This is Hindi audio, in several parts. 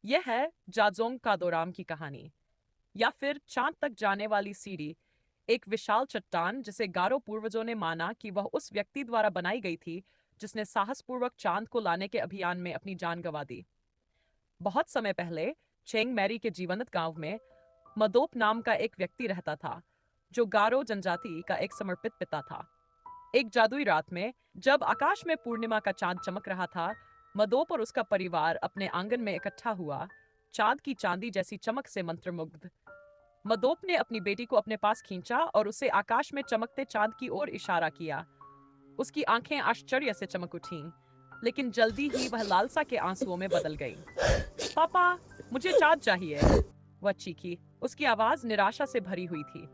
यह है जाजोंग कादोराम की कहानी, या फिर चांद तक जाने वाली सीढ़ी। एक विशाल चट्टान जिसे गारो पूर्वजों ने माना कि वह उस व्यक्ति द्वारा बनाई गई थी जिसने साहसपूर्वक चांद को लाने के अभियान में अपनी जान गंवा दी। बहुत समय पहले चेंग मैरी के जीवंत गांव में मदोप नाम का एक व्यक्ति रहता था, जो गारो जनजाति का एक समर्पित पिता था। एक जादुई रात में, जब आकाश में पूर्णिमा का चांद चमक रहा था, मदोप और उसका परिवार अपने आंगन में इकट्ठा हुआ, चांद की चांदी जैसी चमक से मंत्रमुग्ध। मदोप ने अपनी बेटी को अपने पास खींचा और उसे आकाश में चमकते चांद की ओर इशारा किया। उसकी आंखें आश्चर्य से चमक उठीं, लेकिन जल्दी ही वह लालसा के आंसुओं में बदल गईं। पापा, मुझे चांद चाहिए, वह चीखी। उसकी आवाज निराशा से भरी हुई थी।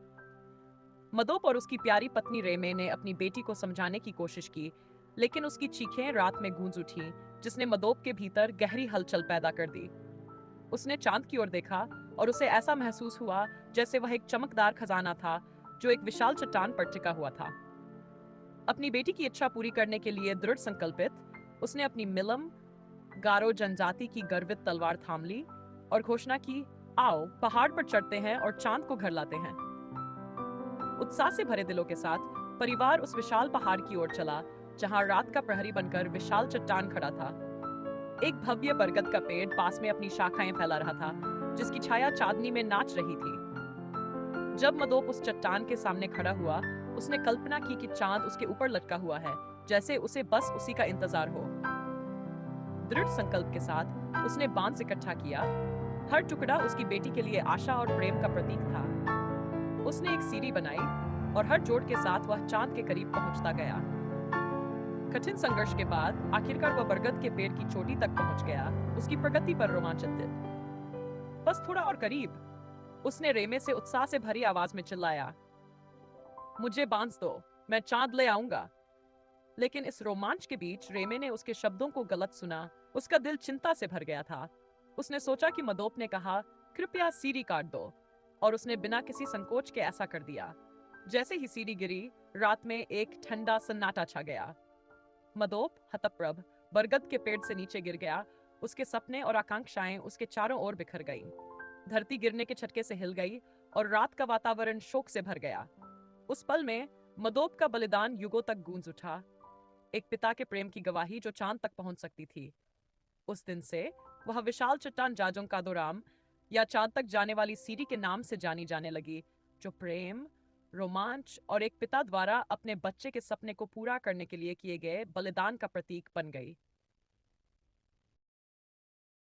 मदोप और उसकी प्यारी पत्नी रेमे ने अपनी बेटी को समझाने की कोशिश की, लेकिन उसकी चीखें रात में गूंज उठीं, जिसने मदोप के भीतर गहरी हलचल पैदा कर दी। उसने चांद की ओर देखा और उसे ऐसा महसूस हुआ जैसे वह एक चमकदार खजाना था जो एक विशाल चट्टान पर टिका हुआ था। अपनी बेटी की इच्छा पूरी करने के लिए दृढ़ संकल्पित, उसने अपनी मिलम गारो जनजाति की गर्वित तलवार थाम ली और घोषणा की, आओ पहाड़ पर चढ़ते हैं और चांद को घर लाते हैं। उत्साह से भरे दिलों के साथ परिवार उस विशाल पहाड़ की ओर चला, जहां रात का प्रहरी बनकर विशाल चट्टान खड़ा था। एक भव्य बरगद का पेड़ पास में अपनी शाखाएं फैला रहा था, जिसकी छाया चांदनी में नाच रही थी। जब मदोप उस चट्टान के सामने खड़ा हुआ, उसने कल्पना की कि चांद उसके ऊपर लटका हुआ है, जैसे उसे बस उसी का इंतजार हो। दृढ़ संकल्प के साथ उसने बांस इकट्ठा किया। हर टुकड़ा उसकी बेटी के लिए आशा और प्रेम का प्रतीक था। उसने एक सीढ़ी बनाई और हर जोड़ के साथ वह चांद के करीब पहुंचता गया। कठिन संघर्ष के बाद आखिरकार वह बरगद के पेड़ की चोटी तक पहुंच गया, उसकी प्रगति पर रोमांचित दिल। बस थोड़ा और करीब, उसने रेमे से उत्साह से भरी आवाज में चिल्लाया। मुझे बांस दो, मैं चांद ले आऊंगा। लेकिन इस रोमांच के बीच रेमे ने उसके शब्दों को गलत सुना। उसका दिल चिंता से भर गया था। उसने सोचा कि मदोप ने कहा, कृपया सीढ़ी काट दो, और उसने बिना किसी संकोच के ऐसा कर दिया। जैसे ही सीढ़ी गिरी, रात में एक ठंडा सन्नाटा छा गया। मदोप हतप्रभ बरगद के पेड़ से नीचे गिर गया। उसके सपने और आकांक्षाएं उसके चारों ओर बिखर गईं। धरती गिरने के झटके से हिल गई और रात का वातावरण शोक से भर गया। उस पल में मदोप का बलिदान युगों तक गूंज उठा, एक पिता के प्रेम की गवाही जो चांद तक पहुंच सकती थी। उस दिन से वह विशाल चट्टान जाजोंग कादोराम, या चांद तक जाने वाली सीढ़ी के नाम से जानी जाने लगी, जो प्रेम, रोमांच और एक पिता द्वारा अपने बच्चे के सपने को पूरा करने के लिए किए गए बलिदान का प्रतीक बन गई।